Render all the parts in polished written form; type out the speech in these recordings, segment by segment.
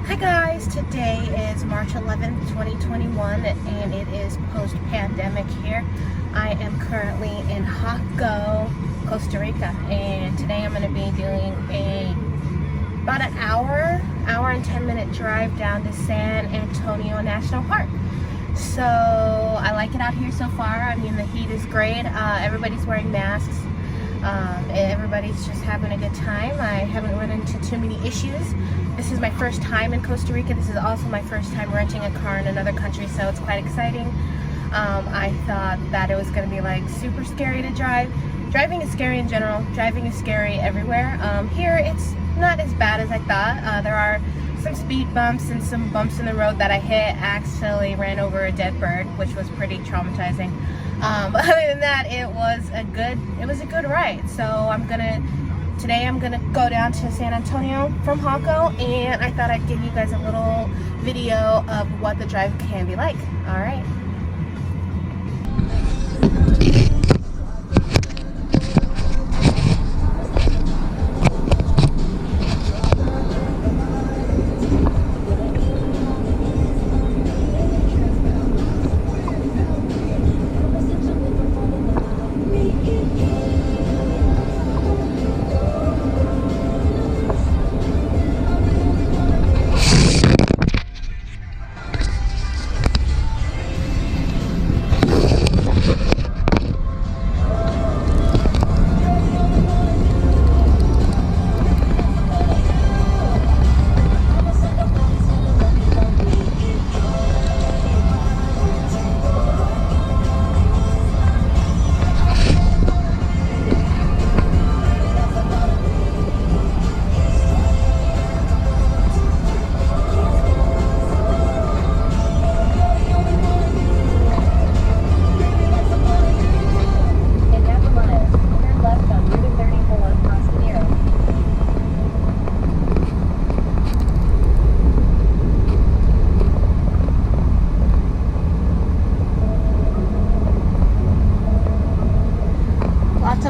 Hi guys, today is March 11th, 2021 and it is post-pandemic here. I am currently in Jaco, Costa Rica, and today I'm going to be doing about an hour and 10-minute drive down to San Antonio National Park. So I like it out here so far. I mean, the heat is great. Everybody's wearing masks. Everybody's just having a good time. I haven't run into too many issues. This is my first time in Costa Rica. This is also my first time renting a car in another country, so it's quite exciting. I thought that it was going to be like super scary to drive. Driving is scary in general. Driving is scary everywhere. Here it's not as bad as I thought. There are some speed bumps and some bumps in the road that I hit. I actually ran over a dead bird, which was pretty traumatizing. But other than that, it was a good ride. So today I'm gonna go down to San Antonio from Jaco, and I thought I'd give you guys a little video of what the drive can be like. All right.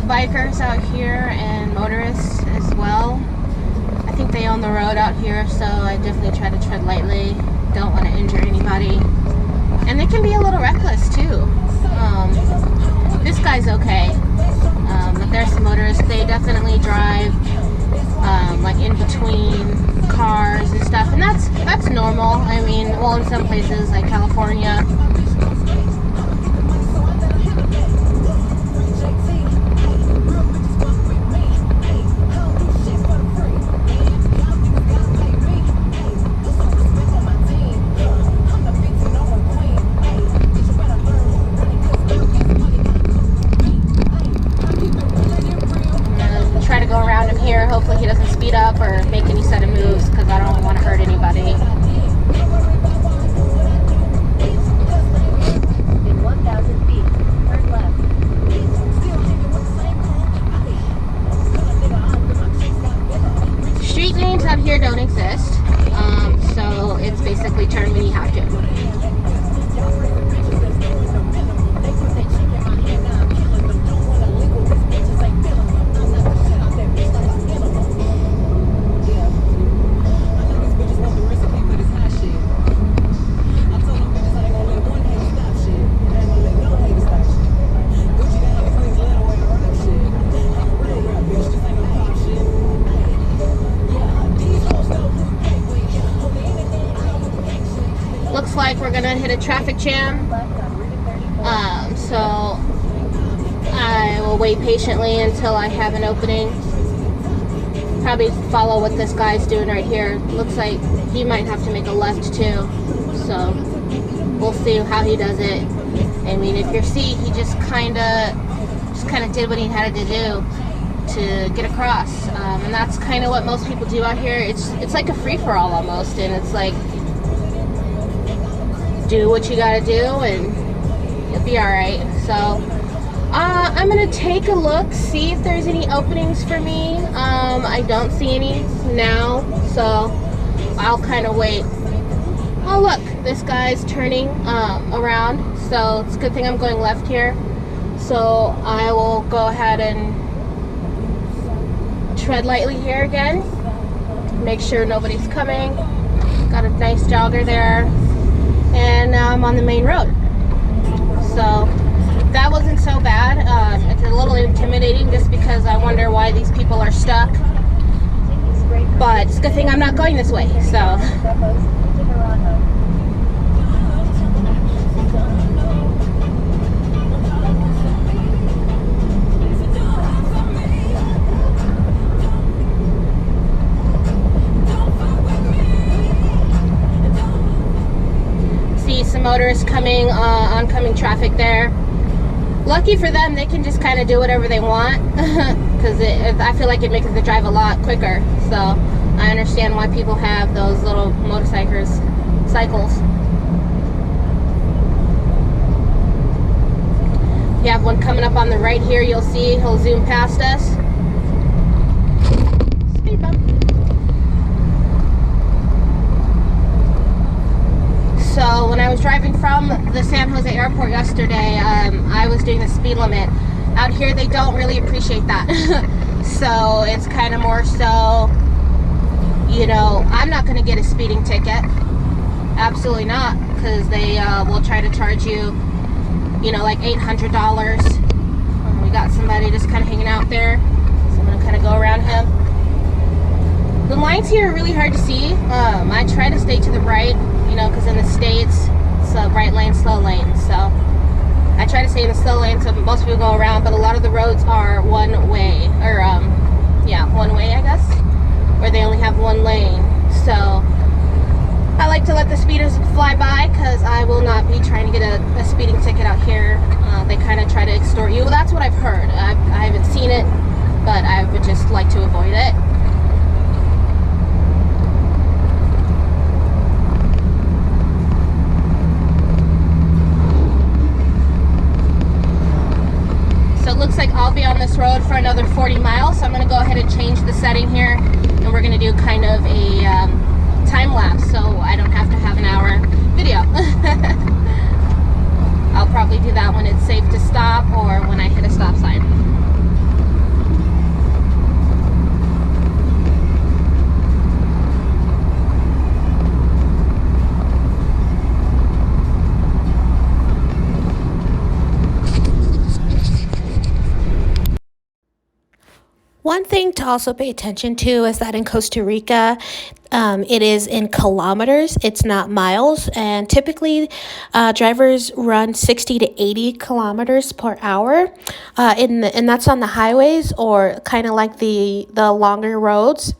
Bikers out here and motorists as well. I think they own the road out here, so I definitely try to tread lightly. Don't want to injure anybody. And they can be a little reckless too. This guy's okay, but there's some motorists. They definitely drive like in between cars and stuff, and that's normal. I mean, well, in some places like California. Hopefully he doesn't speed up or make any sudden moves, because I don't want to hurt anybody. In 1,000 feet, turn left. Street names out here don't exist, so it's basically turn when you have to. Looks like we're gonna hit a traffic jam, so I will wait patiently until I have an opening. Probably follow what this guy's doing right here. Looks like he might have to make a left too, so we'll see how he does it. I mean, if you see, he just kind of did what he had to do to get across, and that's kind of what most people do out here. It's like a free-for-all almost, and it's like, do what you gotta do and you'll be alright. So I'm gonna take a look, see if there's any openings for me. I don't see any now, so I'll kind of wait. Oh look, this guy's turning around, so it's a good thing I'm going left here. So I will go ahead and tread lightly here again, make sure nobody's coming. Got a nice jogger there, and now I'm on the main road. So that wasn't so bad. It's a little intimidating just because I wonder why these people are stuck. But it's a good thing I'm not going this way. So. See some motorists coming, oncoming traffic there. Lucky for them, they can just kind of do whatever they want because I feel like it makes the drive a lot quicker. So I understand why people have those little cycles. You have one coming up on the right here. You'll see he'll zoom past us. Speed bump. So when I was driving from the San Jose airport yesterday, I was doing the speed limit. Out here, they don't really appreciate that. So it's kind of more so, you know, I'm not going to get a speeding ticket. Absolutely not, because they will try to charge you, you know, like $800. We got somebody just kind of hanging out there, so I'm going to kind of go around him. The lines here are really hard to see. I try to stay to the right, you know, because in the States, it's a right lane, slow lane. So I try to stay in the slow lane so most people go around, but a lot of the roads are one way, or one way, I guess, where they only have one lane. So I like to let the speeders fly by because I will not be trying to get a speeding ticket out here. They kind of try to extort you. Well, that's what I've heard. I haven't seen it, but I would just like to avoid it. So it looks like I'll be on this road for another 40 miles. So I'm going to go ahead and change the setting here, and we're going to do kind of a time lapse, so I don't have to have an hour video. I'll probably do that when it's safe to stop or when I hit a stop sign. One thing to also pay attention to is that in Costa Rica, it is in kilometers, it's not miles, and typically drivers run 60 to 80 kilometers per hour, and that's on the highways or kind of like the longer roads.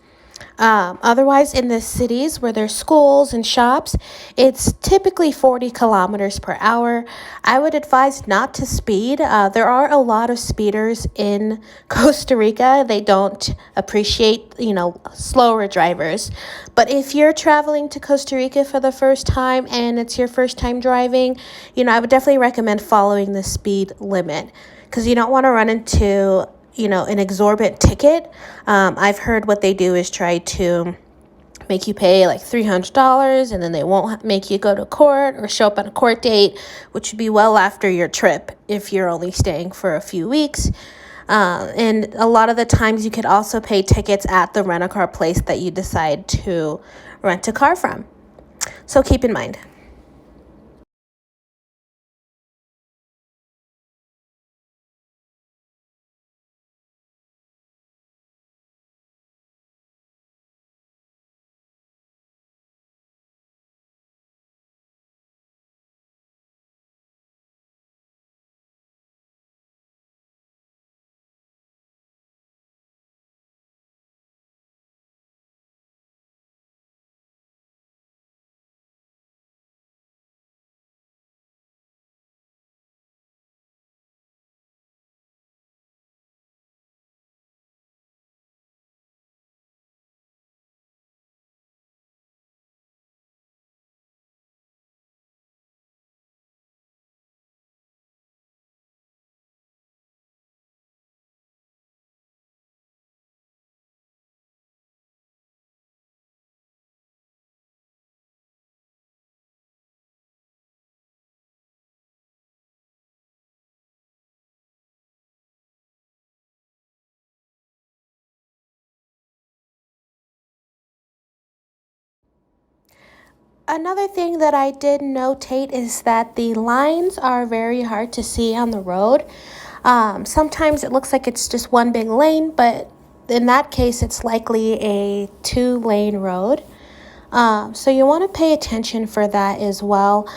Otherwise, in the cities where there's schools and shops, it's typically 40 kilometers per hour. I would advise not to speed. There are a lot of speeders in Costa Rica. They don't appreciate, you know, slower drivers. But if you're traveling to Costa Rica for the first time and it's your first time driving, you know, I would definitely recommend following the speed limit because you don't want to run into, you know, an exorbitant ticket. I've heard what they do is try to make you pay like $300, and then they won't make you go to court or show up on a court date, which would be well after your trip if you're only staying for a few weeks. And a lot of the times you could also pay tickets at the rent-a-car place that you decide to rent a car from. So keep in mind. Another thing that I did notate is that the lines are very hard to see on the road. Sometimes it looks like it's just one big lane, but in that case, it's likely a 2-lane road. So you want to pay attention for that as well.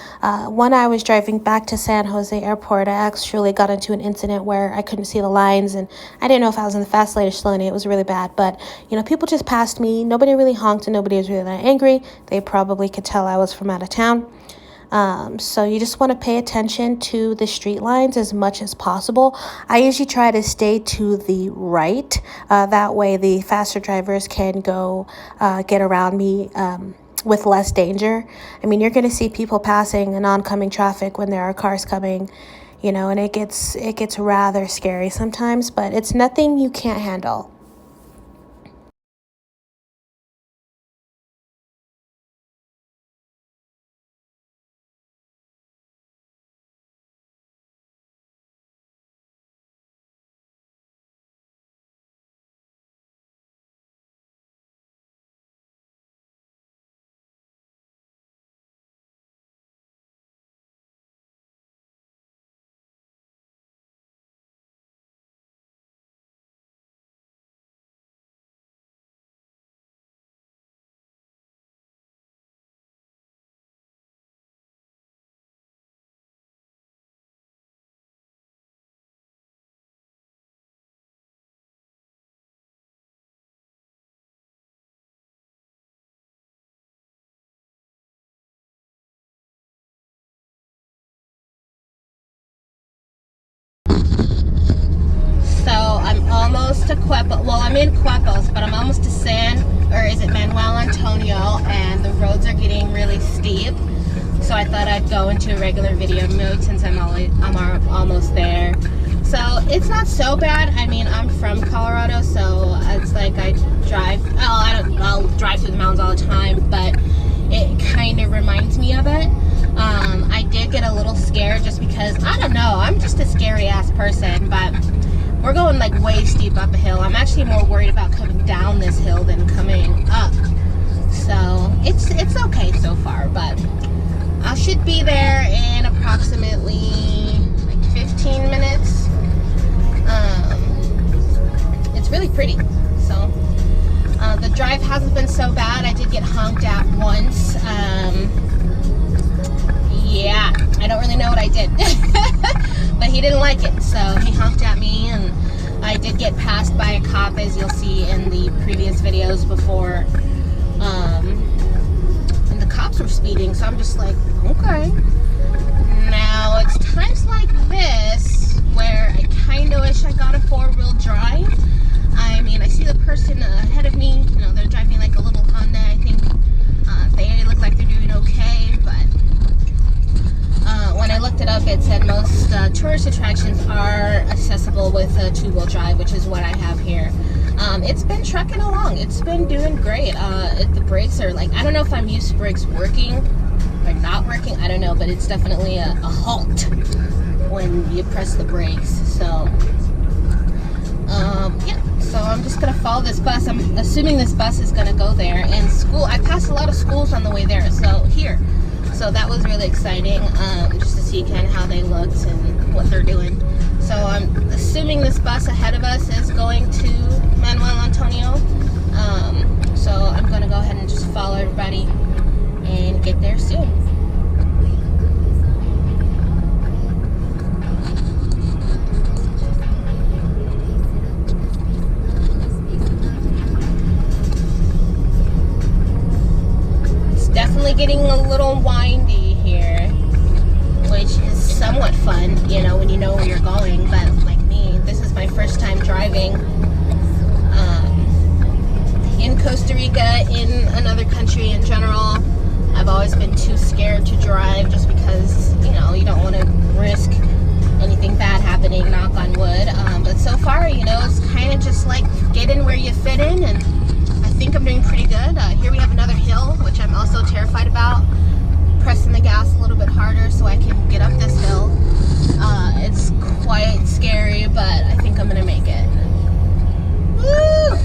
When I was driving back to San Jose Airport, I actually got into an incident where I couldn't see the lines, and I didn't know if I was in the fast lane or slow lane. It was really bad, but people just passed me. Nobody really honked, and nobody was really that angry. They probably could tell I was from out of town. So you just want to pay attention to the street lines as much as possible. I usually try to stay to the right. That way the faster drivers can go get around me with less danger. I mean, you're going to see people passing in oncoming traffic when there are cars coming, and it gets rather scary sometimes, but it's nothing you can't handle. So I'm almost to Cuepos. Well, I'm in Cuepos, but I'm almost to Manuel Antonia, and the roads are getting really steep. So I thought I'd go into regular video mode since I'm almost there. So it's not so bad. I mean, I'm from Colorado, so it's like I'll drive through the mountains all the time, but it kind of reminds me of it. I did get a little scared just because, I don't know, I'm just a scary ass person, but we're going like way steep up a hill. I'm actually more worried about coming down this hill than coming up. So it's okay so far, but I should be there in approximately like 15 minutes. It's really pretty. So the drive hasn't been so bad. I did get honked at once. Yeah, I don't really know what I did. But he didn't like it, so he honked at me, and I did get passed by a cop, as you'll see in the previous videos before. And the cops were speeding, so I'm just like, okay. Now, it's times like this where I kind of wish I got a 4-wheel drive. I mean, I see the person ahead of me, they're driving like a little Honda. I think they look like they're doing okay, but when I looked it up, it said most tourist attractions are accessible with a 2-wheel drive, which is what I have here. It's been trucking along. It's been doing great. The brakes are like, I don't know if I'm used to brakes working or not working. I don't know, but it's definitely a halt when you press the brakes. So, yeah. So I'm just going to follow this bus. I'm assuming this bus is going to go there. And school, I passed a lot of schools on the way there. So that was really exciting, just to see kind of how they looked and what they're doing. So I'm assuming this bus ahead of us is going to Manuel Antonia. So I'm going to go ahead and just follow everybody and get there soon. Definitely getting a little windy here, which is somewhat fun, when you know where you're going. But like me, this is my first time driving in Costa Rica, in another country in general. I've always been too scared to drive just because, you don't want to risk anything bad happening, knock on wood. But so far, it's kind of just like get in where you fit in, and I think I'm doing pretty good. Here we have another hill, which I'm also terrified about. Pressing the gas a little bit harder so I can get up this hill. It's quite scary, but I think I'm gonna make it. Woo!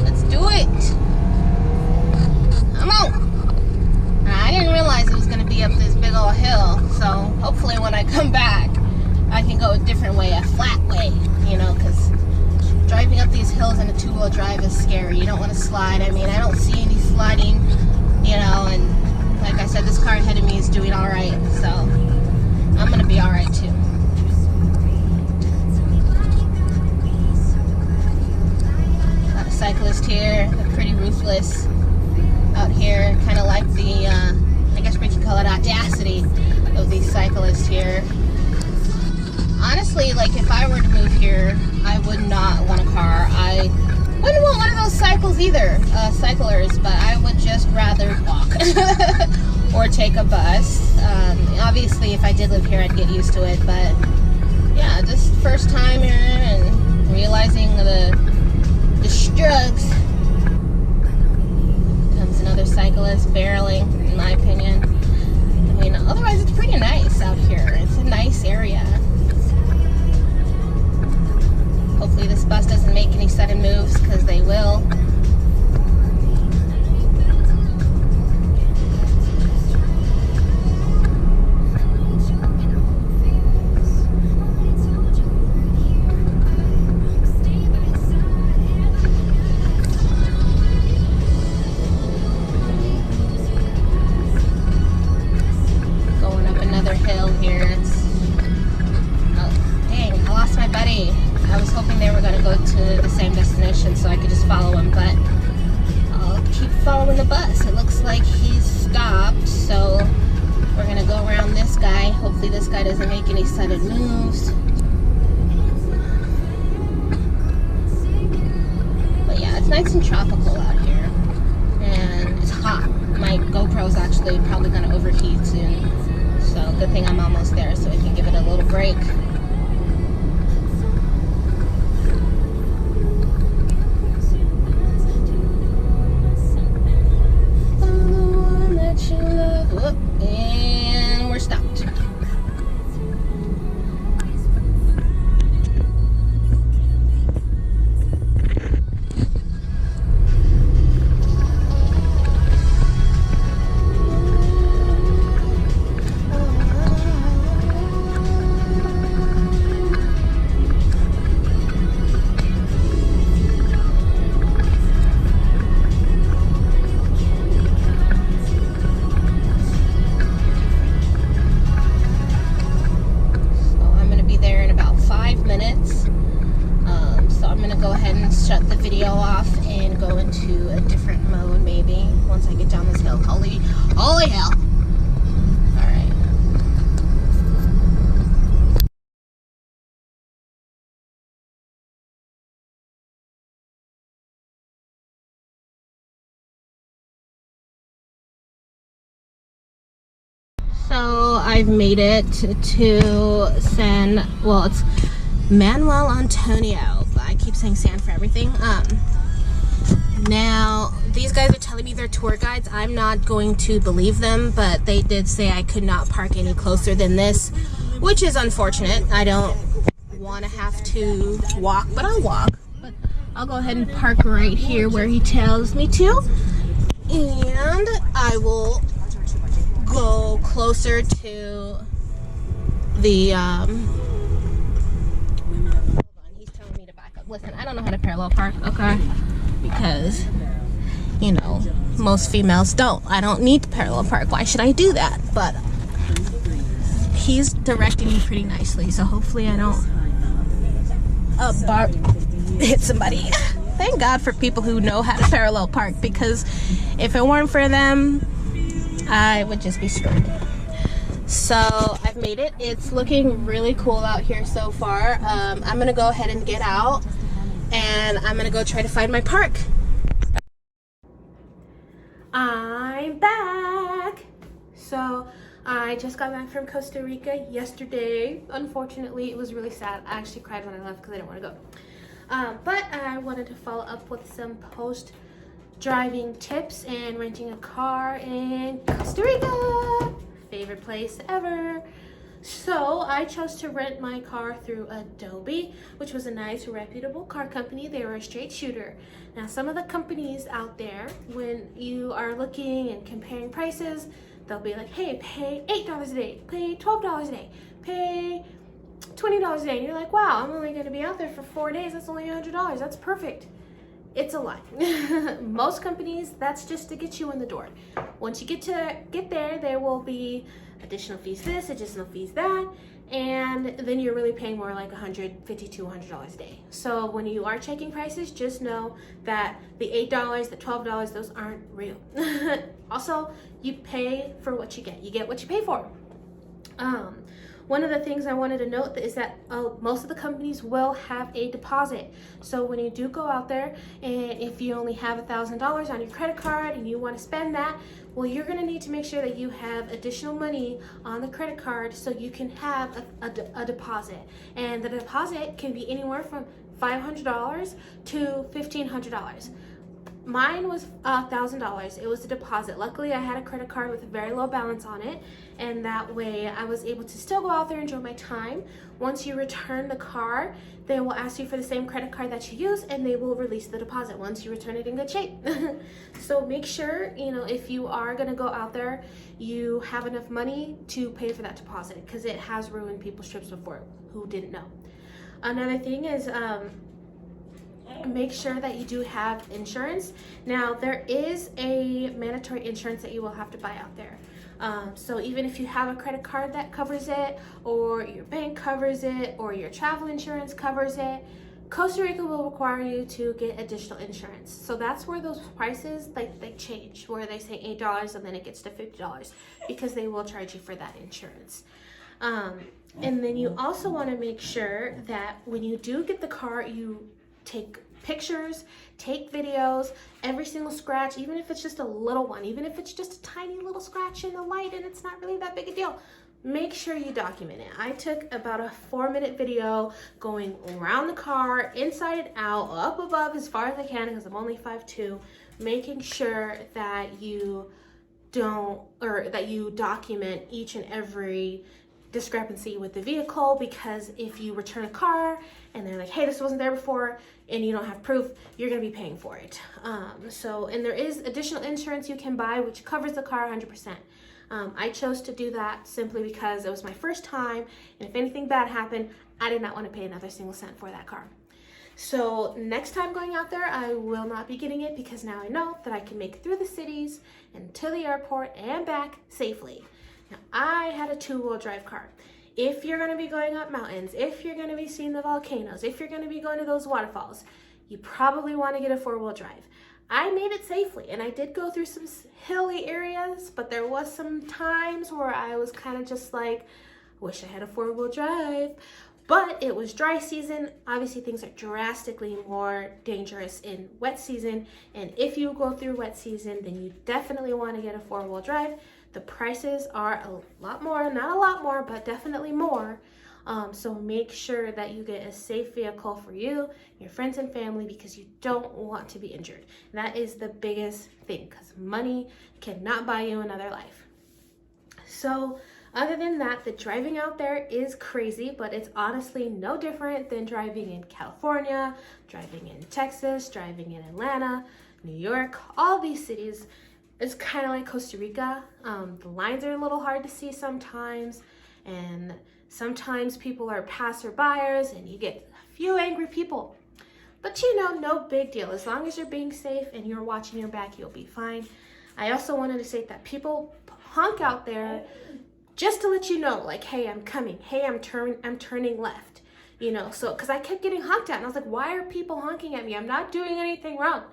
Let's do it! Come on! Alright. slide. I mean, I don't see any sliding, you know, and like I said, this car ahead of me is doing all right, so I'm gonna be all right too. Got a cyclist here. They're pretty ruthless out here, kind of like the, I guess we can call it audacity of these cyclists here. Honestly, like if I were to move here, I would not want a car. I wouldn't want one of those cycles either, cyclers, but I would just rather walk or take a bus. Obviously, if I did live here, I'd get used to it, but yeah, just first time here and realizing the struggles. Comes another cyclist barreling, in my opinion. I mean, otherwise it's pretty nice out here. It's a nice area. Hopefully this bus doesn't make any sudden moves, because they will. Going up another hill here. Oh, dang, I lost my buddy. I was hoping they were going to go to the same destination so I could just follow him, but I'll keep following the bus. It looks like he's stopped, so we're going to go around this guy. Hopefully this guy doesn't make any sudden moves. But yeah, it's nice and tropical out here, and it's hot. My GoPro's actually probably going to overheat soon, so good thing I'm almost there so we can give it a little break. And we're stopped. Shut the video off and go into a different mode maybe once I get down this hill. Holy hell. Alright. So I've made it to San, well, it's Manuel Antonia. I keep saying San for everything. Now these guys are telling me they're tour guides. I'm not going to believe them, but they did say I could not park any closer than this, which is unfortunate. I don't want to have to walk, but I'll walk. But I'll go ahead and park right here where he tells me to, and I will go closer to the listen, I don't know how to parallel park, okay? Because, you know, most females don't. I don't need to parallel park. Why should I do that? But he's directing me pretty nicely, so hopefully I don't hit somebody. Thank God for people who know how to parallel park, because if it weren't for them, I would just be screwed. So I've made it. It's looking really cool out here so far. I'm gonna go ahead and get out, and I'm gonna go try to find my park. I'm back. So I just got back from Costa Rica yesterday. Unfortunately, it was really sad. I actually cried when I left because I didn't want to go. But I wanted to follow up with some post driving tips and renting a car in Costa Rica. Favorite place ever. So I chose to rent my car through Adobe, which was a nice reputable car company. They were a straight shooter. Now some of the companies out there, when you are looking and comparing prices, they'll be like, hey, pay $8 a day, pay $12 a day, pay $20 a day. And you're like, wow, I'm only going to be out there for 4 days. That's only $100. That's perfect. It's a lie. Most companies, that's just to get you in the door. Once you get there, there will be additional fees this, additional fees that, and then you're really paying more like $150 to $200 a day. So when you are checking prices, just know that the $8, the $12, those aren't real. Also, you pay for what you get. You get what you pay for. One of the things I wanted to note is that most of the companies will have a deposit. So when you do go out there, and if you only have $1,000 on your credit card and you want to spend that, well, you're going to need to make sure that you have additional money on the credit card so you can have a deposit. And the deposit can be anywhere from $500 to $1,500. Mine was $1,000. It was a deposit. Luckily, I had a credit card with a very low balance on it, and that way I was able to still go out there and enjoy my time. Once you return the car, they will ask you for the same credit card that you use, and they will release the deposit once you return it in good shape. So make sure, if you are going to go out there, you have enough money to pay for that deposit, because it has ruined people's trips before who didn't know. Another thing is, make sure that you do have insurance. Now, there is a mandatory insurance that you will have to buy out there. So even if you have a credit card that covers it, or your bank covers it, or your travel insurance covers it, Costa Rica will require you to get additional insurance. So that's where those prices, they change, where they say $8 and then it gets to $50, because they will charge you for that insurance. And then you also want to make sure that when you do get the car, you take pictures, take videos, every single scratch, even if it's just a little one, even if it's just a tiny little scratch in the light and it's not really that big a deal, make sure you document it. I took about a 4-minute video going around the car, inside and out, up above as far as I can, because I'm only 5'2", making sure that you document each and every discrepancy with the vehicle, because if you return a car and they're like, hey, this wasn't there before, and you don't have proof, you're going to be paying for it. And there is additional insurance you can buy which covers the car 100%. I chose to do that simply because it was my first time, and if anything bad happened, I did not want to pay another single cent for that car. So next time going out there, I will not be getting it, because now I know that I can make it through the cities and to the airport and back safely. Now, I had a 2-wheel drive car. If you're going to be going up mountains, if you're going to be seeing the volcanoes, if you're going to be going to those waterfalls, you probably want to get a 4-wheel drive. I made it safely, and I did go through some hilly areas, but there was some times where I was kind of just like, wish I had a 4-wheel drive. But it was dry season. Obviously, things are drastically more dangerous in wet season, and if you go through wet season, then you definitely want to get a 4-wheel drive. The prices are a lot more, not a lot more, but definitely more. So make sure that you get a safe vehicle for you, your friends and family, because you don't want to be injured. That is the biggest thing, because money cannot buy you another life. So other than that, the driving out there is crazy, but it's honestly no different than driving in California, driving in Texas, driving in Atlanta, New York, all these cities. It's kind of like Costa Rica. The lines are a little hard to see sometimes, and sometimes people are passerbyers and you get a few angry people. But no big deal. As long as you're being safe and you're watching your back, you'll be fine. I also wanted to say that people honk out there just to let you know, like, hey, I'm coming. Hey, I'm turning left. So because I kept getting honked at, and I was like, why are people honking at me? I'm not doing anything wrong.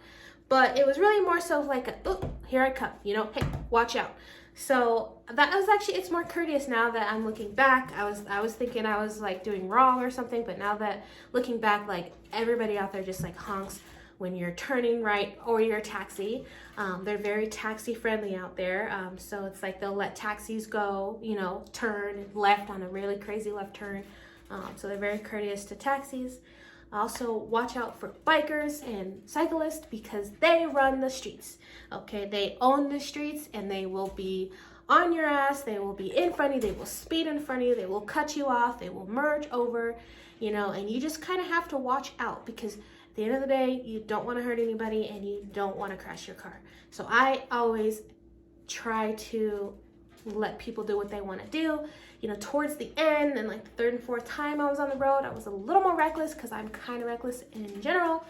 But it was really more so like, oh, here I come, hey, watch out. So that was actually, it's more courteous now that I'm looking back. I was thinking I was like doing wrong or something, but now that looking back, like everybody out there just like honks when you're turning right or you're a taxi. They're very taxi friendly out there. So it's like they'll let taxis go, turn left on a really crazy left turn. So they're very courteous to taxis. Also, watch out for bikers and cyclists, because they run the streets. Okay, they own the streets, and they will be on your ass. They will be in front of you. They will speed in front of you. They will cut you off. They will merge over, and you just kind of have to watch out, because at the end of the day, you don't want to hurt anybody and you don't want to crash your car. So I always try to let people do what they want to do. Towards the end, and like the 3rd and 4th time I was on the road, I was a little more reckless, because I'm kind of reckless in general.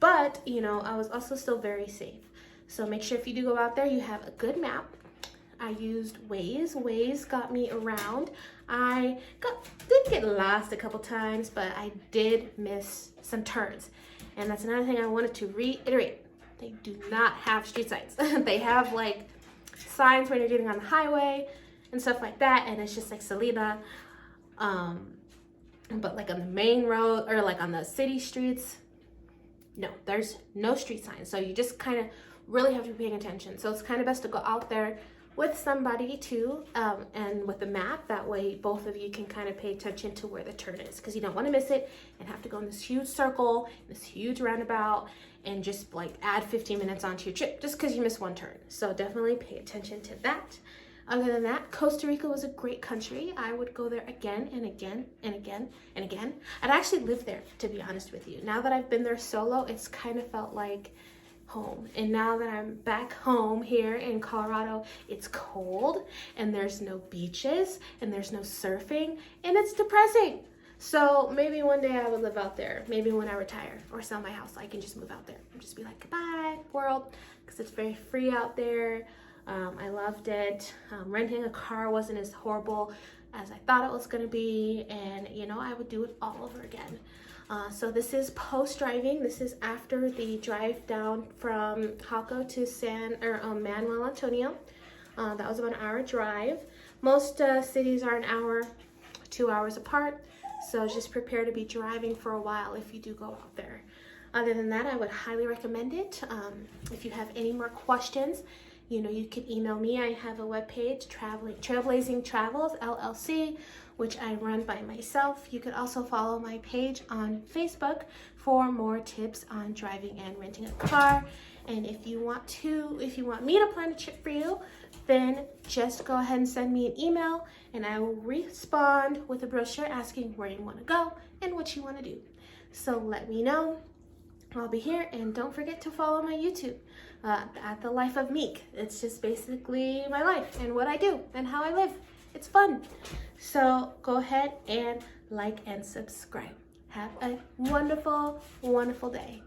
But, you know, I was also still very safe. So make sure if you do go out there, you have a good map. I used Waze. Waze got me around. Did get lost a couple times, but I did miss some turns. And that's another thing I wanted to reiterate. They do not have street signs. They have like signs when you're getting on the highway and stuff like that, and it's just like Salida. But like on the main road or like on the city streets, no, there's no street signs. So you just kind of really have to be paying attention. So it's kind of best to go out there with somebody too, and with the map. That way both of you can kind of pay attention to where the turn is, because you don't want to miss it and have to go in this huge circle, this huge roundabout, and just like add 15 minutes onto your trip just because you missed one turn. So definitely pay attention to that. Other than that, Costa Rica was a great country. I would go there again and again and again and again. I'd actually live there, to be honest with you. Now that I've been there solo, it's kind of felt like home. And now that I'm back home here in Colorado, it's cold and there's no beaches and there's no surfing, and it's depressing. So maybe one day I would live out there. Maybe when I retire or sell my house, I can just move out there and just be like, goodbye world, because it's very free out there. I loved it. Renting a car wasn't as horrible as I thought it was going to be, and you know, I would do it all over again. So this is post driving. This is after the drive down from Jaco to Manuel Antonia. That was about an hour drive. Most cities are an hour, 2 hours apart. So just prepare to be driving for a while if you do go out there. Other than that, I would highly recommend it. If you have any more questions, you know, you can email me. I have a webpage, Trailblazing Travels LLC, which I run by myself. You could also follow my page on Facebook for more tips on driving and renting a car. And if you want me to plan a trip for you, then just go ahead and send me an email and I will respond with a brochure asking where you want to go and what you want to do. So let me know. I'll be here, and don't forget to follow my YouTube at The Life of Meek. It's just basically my life and what I do and how I live. It's fun. So go ahead and like and subscribe. Have a wonderful, wonderful day.